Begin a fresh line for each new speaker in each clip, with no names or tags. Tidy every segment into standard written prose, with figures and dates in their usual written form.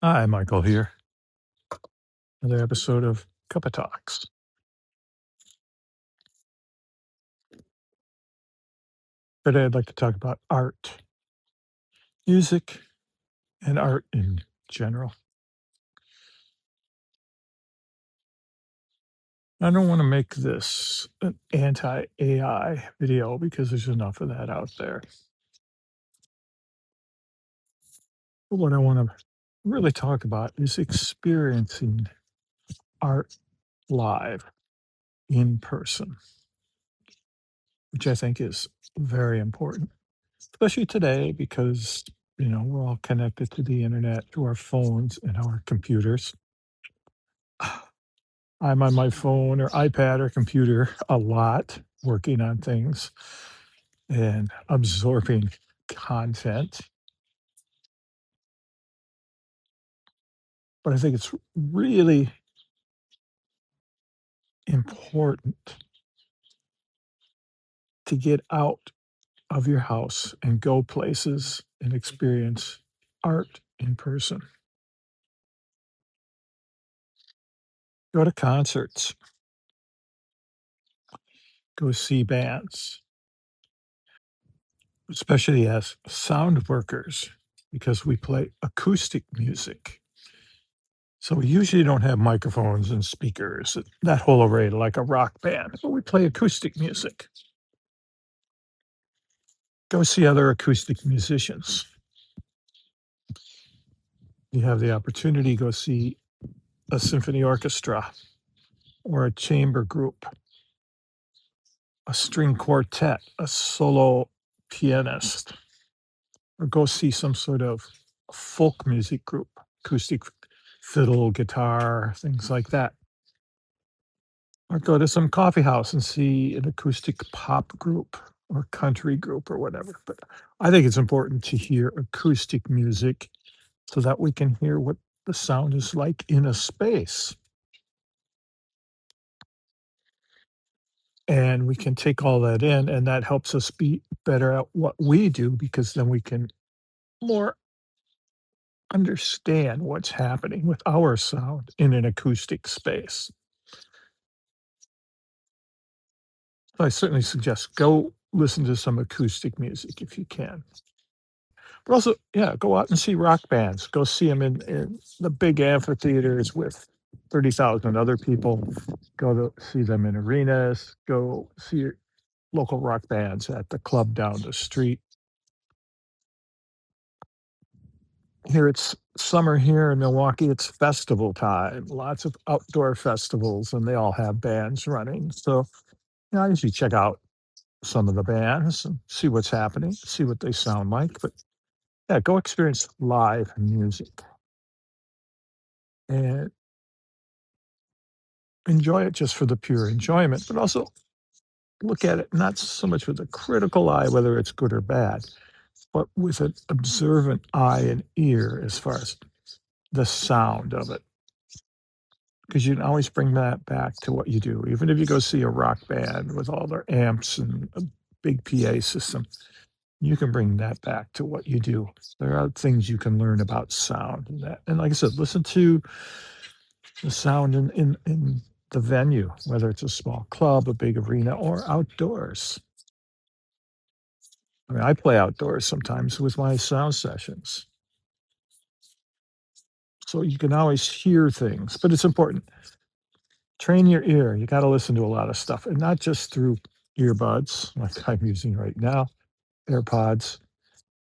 Hi, Michael here. Another episode of Cup of Talks. Today, I'd like to talk about art, music, and art in general. I don't want to make this an anti AI video because there's enough of that out there. But what I want to really talk about is experiencing art live in person, which I think is very important, especially today because, we're all connected to the internet, to our phones and our computers. I'm on my phone or iPad or computer a lot, working on things and absorbing content. But I think it's really important to get out of your house and go places and experience art in person. Go to concerts, go see bands, especially as sound workers, because we play acoustic music. So we usually don't have microphones and speakers, that whole array like a rock band, but we play acoustic music. Go see other acoustic musicians. You have the opportunity, go see a symphony orchestra or a chamber group, a string quartet, a solo pianist, or go see some sort of folk music group, acoustic fiddle, guitar, things like that. Or go to some coffee house and see an acoustic pop group or country group or whatever. But I think it's important to hear acoustic music so that we can hear what the sound is like in a space. And we can take all that in, and that helps us be better at what we do because then we can more understand what's happening with our sound in an acoustic space. So I certainly suggest go listen to some acoustic music if you can. But also, yeah, go out and see rock bands. Go see them in the big amphitheaters with 30,000 other people. Go to see them in arenas. Go see local rock bands at the club down the street. Here it's summer here in Milwaukee. It's festival time. Lots of outdoor festivals, and they all have bands running. So I usually check out some of the bands and see what's happening, see what they sound like. But yeah, go experience live music. And enjoy it just for the pure enjoyment, but also look at it not so much with a critical eye, whether it's good or bad, but with an observant eye and ear as far as the sound of it. Because you can always bring that back to what you do. Even if you go see a rock band with all their amps and a big PA system, you can bring that back to what you do. There are things you can learn about sound and that. And like I said, listen to the sound in the venue, whether it's a small club, a big arena, or outdoors. I mean, I play outdoors sometimes with my sound sessions. So you can always hear things, but it's important. Train your ear. You got to listen to a lot of stuff and not just through earbuds like I'm using right now, AirPods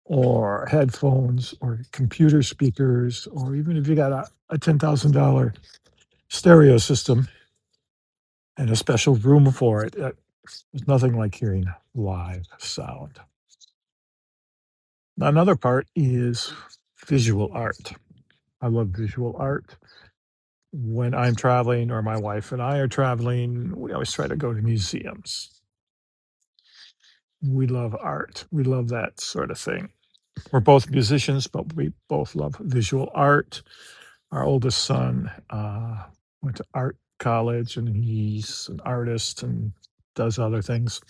or headphones or computer speakers, or even if you got a $10,000 stereo system and a special room for it. There's nothing like hearing live sound. Another part is visual art. I love visual art. When I'm traveling or my wife and I are traveling, we always try to go to museums. We love art. We love that sort of thing. We're both musicians, but we both love visual art. Our oldest son went to art college and he's an artist and does other things.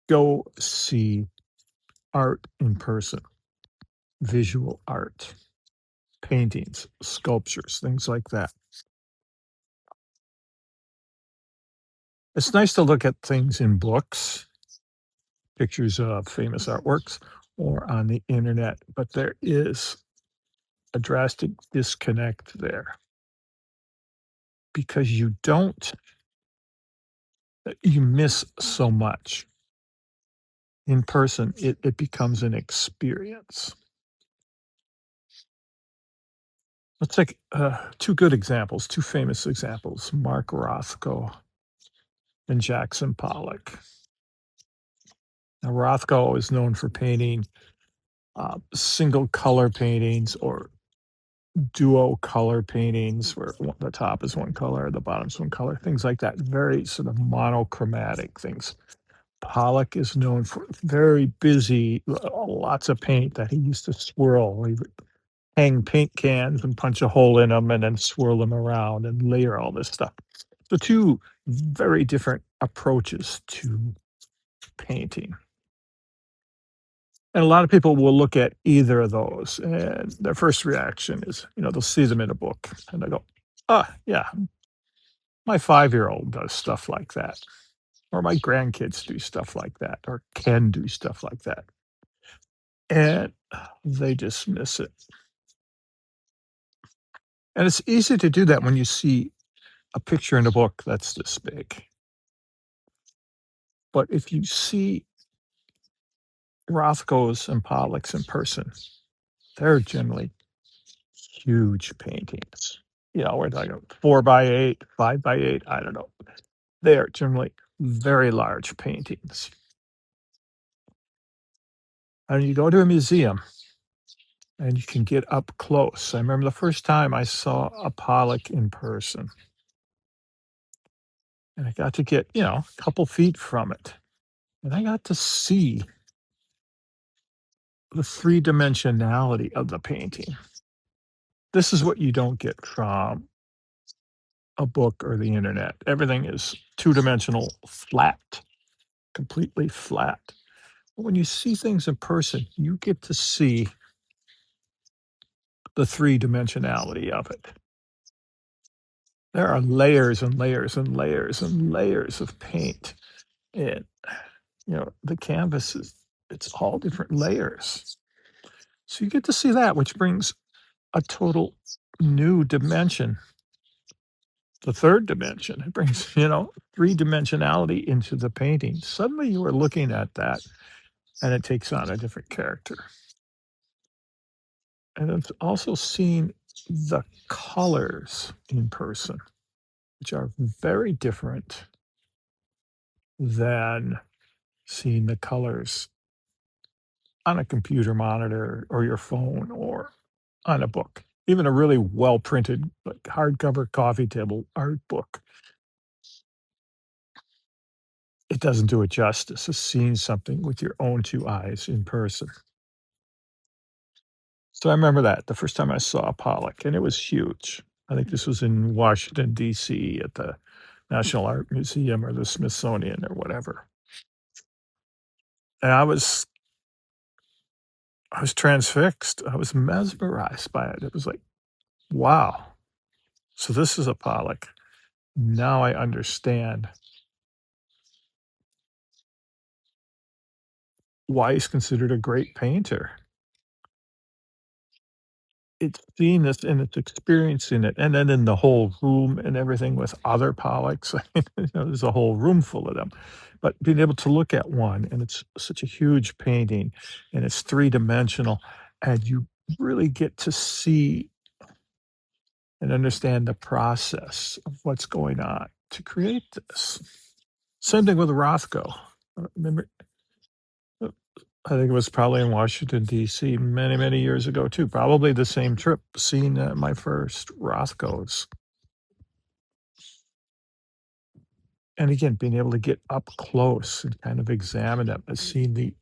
Go see art in person. visual art, paintings, sculptures, things like that. It's nice to look at things in books, pictures of famous artworks, or on the internet, but there is a drastic disconnect there because you miss so much. In person, it becomes an experience. Let's take, 2 good examples, 2 famous examples, Mark Rothko and Jackson Pollock. Now, Rothko is known for painting, single color paintings or duo color paintings where the top is one color, the bottom's one color, things like that, very sort of monochromatic things. Pollock is known for very busy, lots of paint that he used to swirl. He would hang paint cans and punch a hole in them and then swirl them around and layer all this stuff. So 2 very different approaches to painting. And a lot of people will look at either of those, and their first reaction is, they'll see them in a book, and they go, "Ah, yeah, my 5-year-old does stuff like that, or my grandkids do stuff like that, or can do stuff like that." And they dismiss it. And it's easy to do that when you see a picture in a book that's this big. But if you see Rothko's and Pollock's in person, they're generally huge paintings. We're talking 4 by 8, 5 by 8, I don't know. They are generally very large paintings. And you go to a museum and you can get up close. I remember the first time I saw a Pollock in person, and I got to get, a couple feet from it. And I got to see the three-dimensionality of the painting. This is what you don't get from a book or the internet. Everything is two-dimensional, flat, completely flat. But when you see things in person, you get to see the three-dimensionality of it. There are layers and layers and layers and layers of paint. And, the canvas it's all different layers. So you get to see that, which brings a total new dimension. The third dimension, it brings, three-dimensionality into the painting. Suddenly you are looking at that and it takes on a different character. And it's also seeing the colors in person, which are very different than seeing the colors on a computer monitor or your phone or on a book. Even a really well printed, like hardcover coffee table art book, it doesn't do it justice as seeing something with your own 2 eyes in person. So I remember that the first time I saw Pollock, and it was huge. I think this was in Washington, D.C. at the National Art Museum or the Smithsonian or whatever. And I was transfixed. I was mesmerized by it. It was like, wow. So this is a Pollock. Now I understand why he's considered a great painter. It's seeing this and it's experiencing it, and then in the whole room and everything with other Pollocks, there's a whole room full of them, but being able to look at one, and it's such a huge painting, and it's three-dimensional, and you really get to see and understand the process of what's going on to create this. Same thing with Rothko. Remember, I think it was probably in Washington, D.C. many, many years ago too, probably the same trip, seeing, my first Rothkos. And again, being able to get up close and kind of examine them and seeing the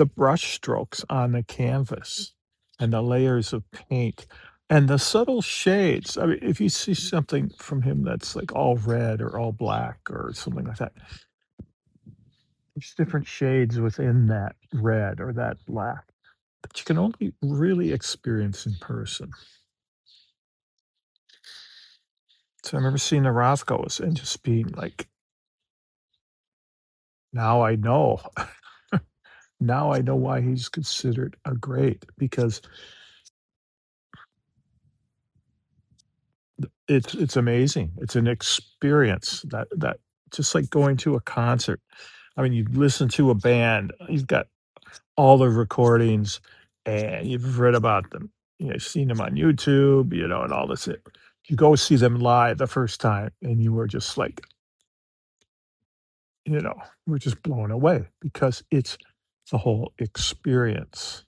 brush strokes on the canvas and the layers of paint and the subtle shades. I mean, if you see something from him that's, like, all red or all black or something like that, there's different shades within that red or that black. that you can only really experience in person. So I remember seeing the Rothkos and just being like, now I know. Now I know why he's considered a great because it's amazing. It's an experience that just like going to a concert. I mean, you listen to a band, you've got all the recordings and you've read about them. You've seen them on YouTube, and all this. You go see them live the first time and you were just like, we're just blown away because it's the whole experience,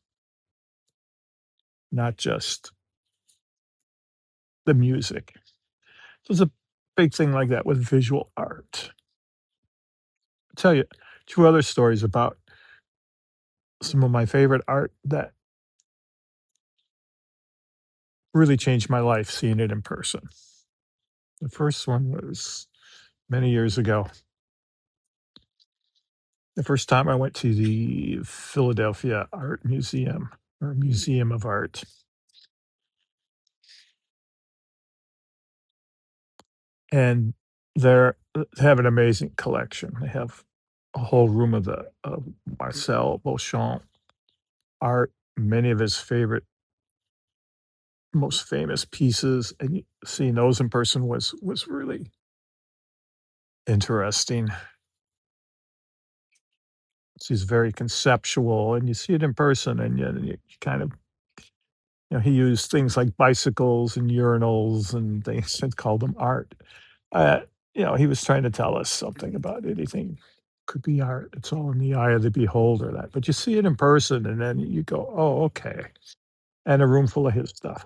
not just the music. There's a big thing like that with visual art. I'll tell you 2 other stories about some of my favorite art that really changed my life seeing it in person. The first one was many years ago. The first time I went to the Philadelphia Art Museum or Museum of Art, and they have an amazing collection. They have a whole room of the of Marcel Beauchamp art, many of his favorite, most famous pieces, and seeing those in person was really interesting. She's very conceptual, and you see it in person, and you kind of he used things like bicycles and urinals and things and called them art. Uh, he was trying to tell us something about anything could be art. It's all in the eye of the beholder, that. But you see it in person, and then you go, "Oh, okay." And a room full of his stuff.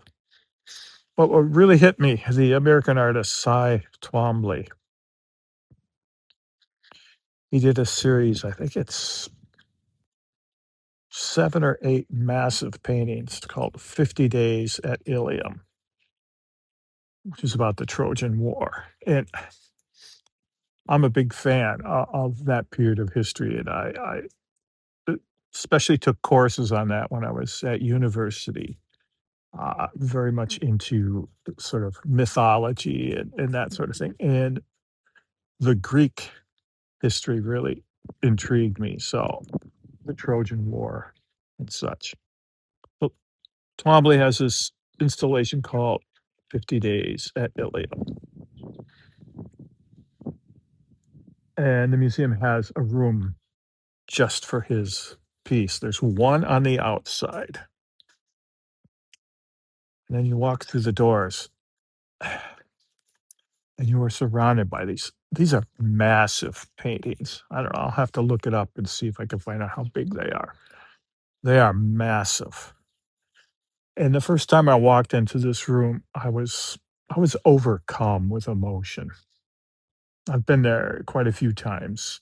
But what really hit me, the American artist Cy Twombly, he did a series, I think it's 7 or 8 massive paintings called 50 Days at Ilium, which is about the Trojan War, and I'm a big fan of that period of history, and I especially took courses on that when I was at university, very much into sort of mythology and that sort of thing, and the Greek history really intrigued me, so the Trojan War and such. Well, Twombly has this installation called 50 Days at Ilium, and the museum has a room just for his piece. There's one on the outside, and then you walk through the doors, and you are surrounded by these are massive paintings. I don't know, I'll have to look it up and see if I can find out how big they are. They are massive, and the first time I walked into this room, I was overcome with emotion. I've been there quite a few times.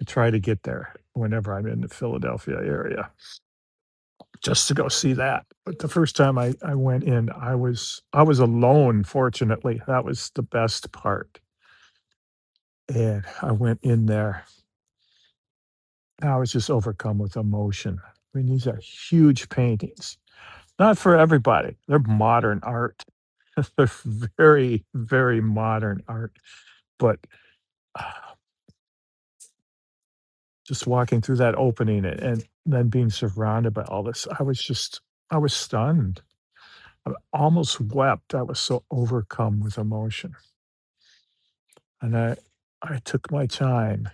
I try to get there whenever I'm in the Philadelphia area just to go see that. But the first time I went in, I was alone, fortunately. That was the best part. And I went in there, and I was just overcome with emotion. I mean, these are huge paintings. Not for everybody. They're modern art. They're very, very modern art. But just walking through that opening and then being surrounded by all this, I was stunned. I almost wept. I was so overcome with emotion. And I took my time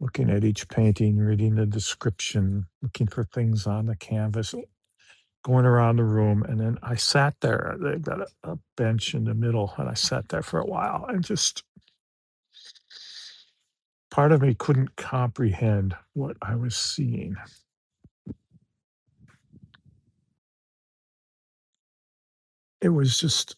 looking at each painting, reading the description, looking for things on the canvas, going around the room, and then I sat there. They've got a bench in the middle, and I sat there for a while, and just part of me couldn't comprehend what I was seeing. It was just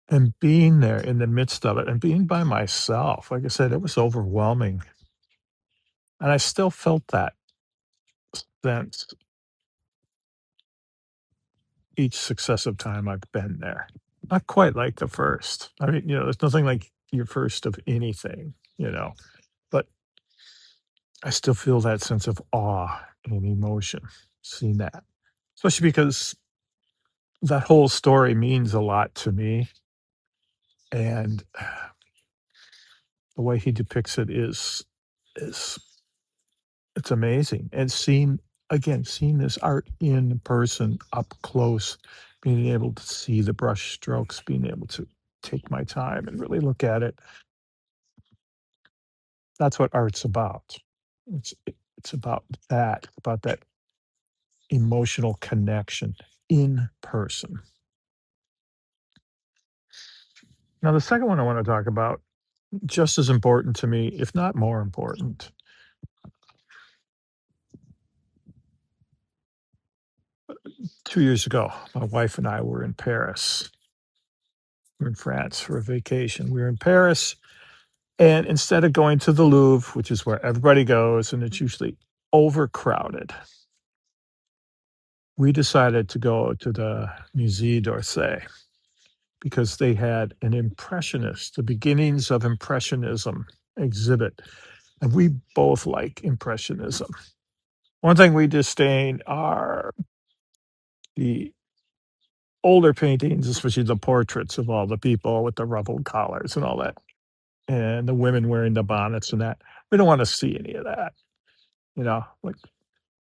and being there in the midst of it and being by myself, like I said, it was overwhelming, and I still felt that sense each successive time I've been there. Not quite like the first. I mean, there's nothing like your first of anything, but I still feel that sense of awe and emotion seeing that, especially because that whole story means a lot to me, and the way he depicts it is it's amazing, and seeing this art in person up close, being able to see the brush strokes, being able to take my time and really look at it, that's what art's about. It's about that emotional connection in person. Now, the second one I wanna talk about, just as important to me, if not more important, 2 years ago, my wife and I were in Paris. We are in France for a vacation. We were in Paris, and instead of going to the Louvre, which is where everybody goes, and it's usually overcrowded, we decided to go to the Musée d'Orsay because they had an impressionist, the beginnings of impressionism exhibit, and we both like impressionism. One thing we disdain are the older paintings, especially the portraits of all the people with the ruffled collars and all that, and the women wearing the bonnets and that. We don't wanna see any of that, like,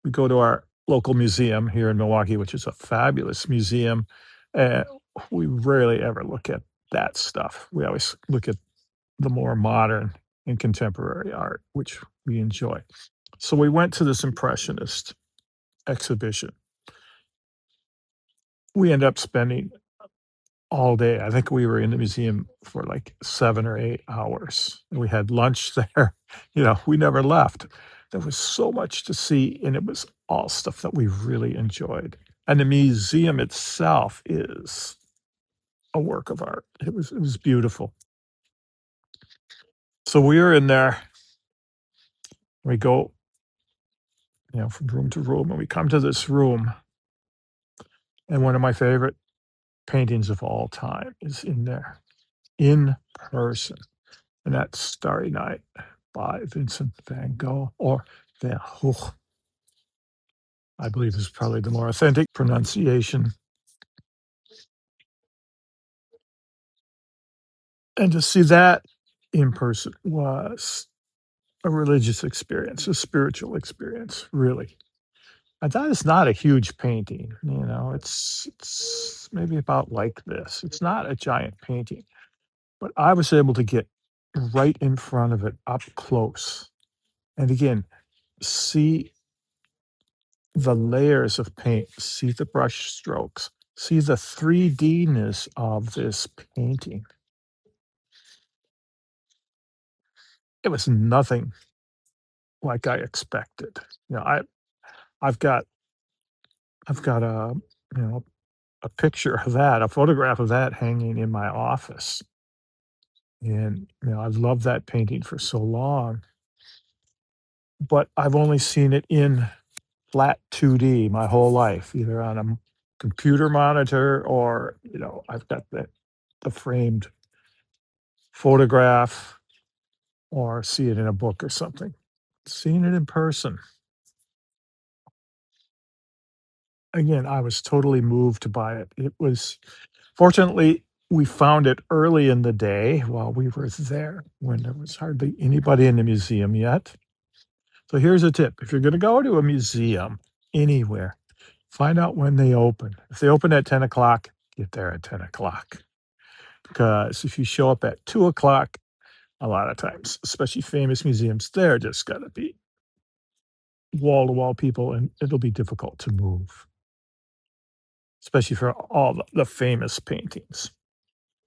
we go to our local museum here in Milwaukee, which is a fabulous museum, and we rarely ever look at that stuff. We always look at the more modern and contemporary art, which we enjoy. So we went to this impressionist exhibition. We ended up spending all day. I think we were in the museum for, like, 7 or 8 hours, and we had lunch there. We never left. There was so much to see, and it was all stuff that we really enjoyed, and the museum itself is a work of art. It was beautiful. So we were in there, we go, from room to room, and we come to this room, and one of my favorite paintings of all time is in there, in person. And that's Starry Night by Vincent van Gogh, or Van Gogh, I believe is probably the more authentic pronunciation. And to see that in person was a religious experience, a spiritual experience, really. And that is not a huge painting, it's maybe about like this. It's not a giant painting, but I was able to get right in front of it up close. And again, see the layers of paint, see the brush strokes, see the 3D-ness of this painting. It was nothing like I expected. You know, I I've got I've got you know, a picture of that, a photograph of that hanging in my office, and, I've loved that painting for so long, but I've only seen it in flat 2D my whole life, either on a computer monitor or, I've got the framed photograph or see it in a book or something. Seeing it in person, again, I was totally moved by it. It was fortunately, we found it early in the day while we were there when there was hardly anybody in the museum yet. So here's a tip. If you're gonna go to a museum anywhere, find out when they open. If they open at 10 o'clock, get there at 10 o'clock. Because if you show up at 2 o'clock, a lot of times, especially famous museums, they're just gonna be wall to wall people, and it'll be difficult to move, especially for all the famous paintings.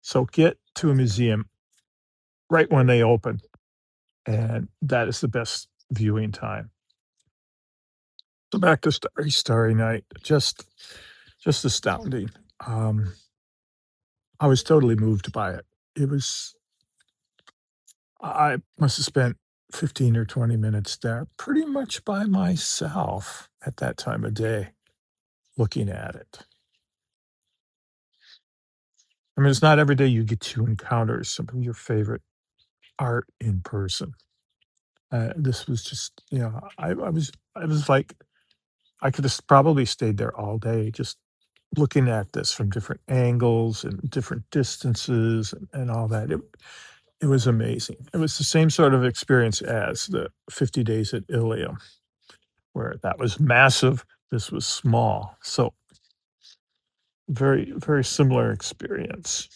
So get to a museum right when they open, and that is the best viewing time. So back to Starry Night, just astounding. Um, I was totally moved by it. It was I must have spent 15 or 20 minutes there pretty much by myself at that time of day looking at it. I mean, it's not every day you get to encounter some of your favorite art in person. This was just, I was like, I could have probably stayed there all day just looking at this from different angles and different distances and all that. It was amazing. It was the same sort of experience as the 50 days at Ilium, where that was massive, this was small. So very, very similar experience.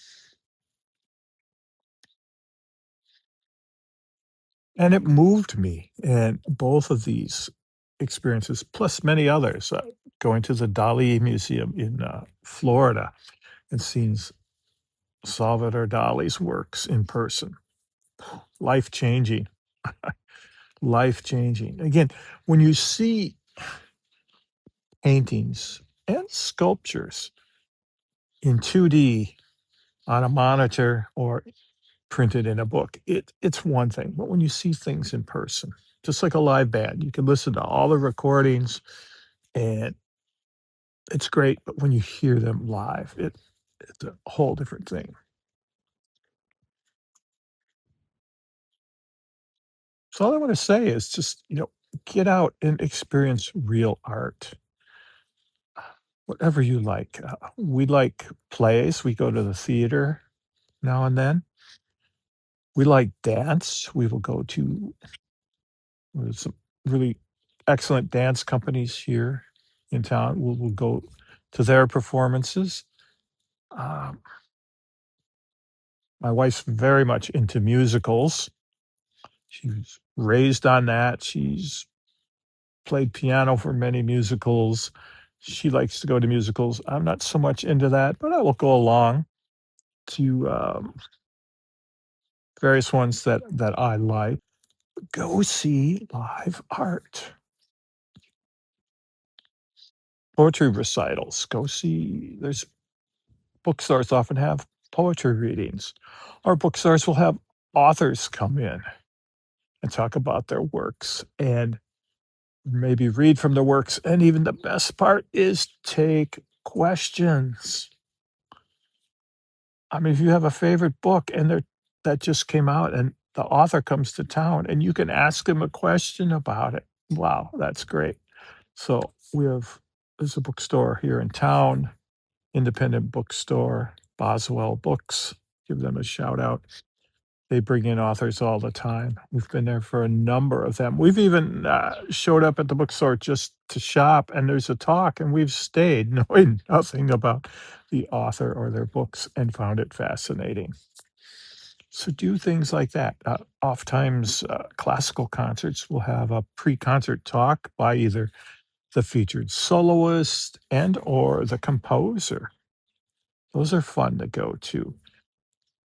And it moved me, and both of these experiences, plus many others, going to the Dali Museum in, Florida and seeing Salvador Dali's works in person, life-changing, life-changing. Again, when you see paintings and sculptures in 2D on a monitor or printed in a book, it's one thing, but when you see things in person, just like a live band, you can listen to all the recordings, and it's great, but when you hear them live, it's a whole different thing. So all I wanna say is just, get out and experience real art, whatever you like. We like plays, we go to the theater now and then. We like dance, we will go to there's some really excellent dance companies here in town. We'll go to their performances. Um, my wife's very much into musicals. She was raised on that. She's played piano for many musicals. She likes to go to musicals. I'm not so much into that, but I will go along to, various ones that I like. Go see live art, poetry recitals. Go see there's bookstores often have poetry readings, or bookstores will have authors come in and talk about their works and maybe read from their works, and even the best part is take questions. I mean, if you have a favorite book and that just came out and the author comes to town and you can ask them a question about it. Wow, that's great. So there's a bookstore here in town, independent bookstore, Boswell Books. Give them a shout out. They bring in authors all the time. We've been there for a number of them. We've even showed up at the bookstore just to shop, and there's a talk, and we've stayed knowing nothing about the author or their books and found it fascinating. So do things like that. Oftentimes, classical concerts will have a pre-concert talk by either the featured soloist and or the composer. Those are fun to go to.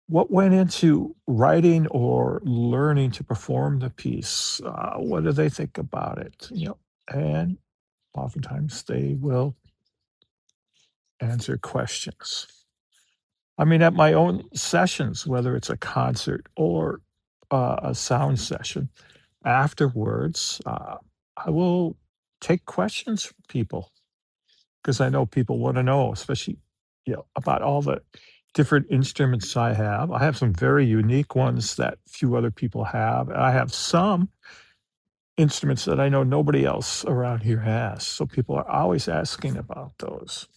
What went into writing or learning to perform the piece? What do they think about it? And oftentimes they will answer questions. I mean, at my own sessions, whether it's a concert or a sound session, afterwards, I will take questions from people because I know people want to know, especially about all the different instruments I have. I have some very unique ones that few other people have. I have some instruments that I know nobody else around here has. So people are always asking about those.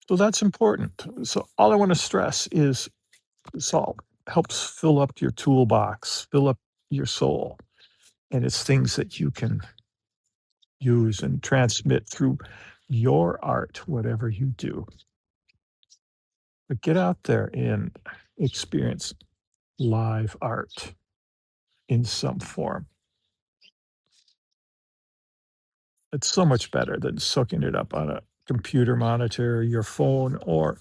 So that's important. So all I want to stress is this all helps fill up your toolbox, fill up your soul. And it's things that you can use and transmit through your art, whatever you do. But get out there and experience live art in some form. It's so much better than soaking it up on a computer monitor, your phone, or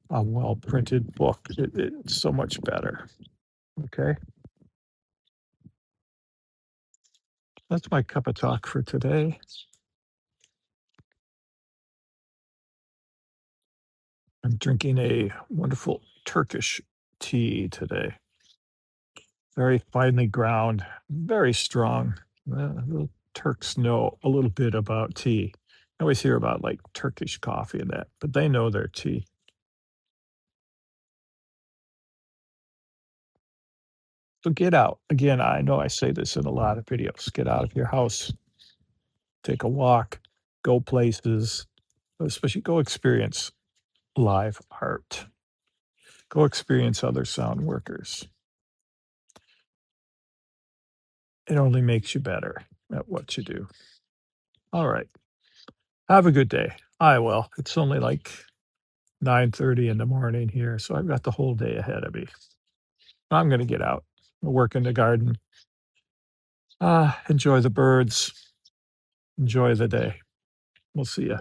a well-printed book. It's so much better. Okay, that's my cup of talk for today. I'm drinking a wonderful Turkish tea today. Very finely ground, very strong. The Turks know a little bit about tea. I always hear about like Turkish coffee and that, but they know their tea. So get out. Again, I know I say this in a lot of videos. Get out of your house, take a walk, go places, especially go experience live art. Go experience other sound workers. It only makes you better at what you do. All right. Have a good day. I will. It's only like 9:30 in the morning here, so I've got the whole day ahead of me. I'm gonna get out, work in the garden, enjoy the birds, enjoy the day. We'll see ya.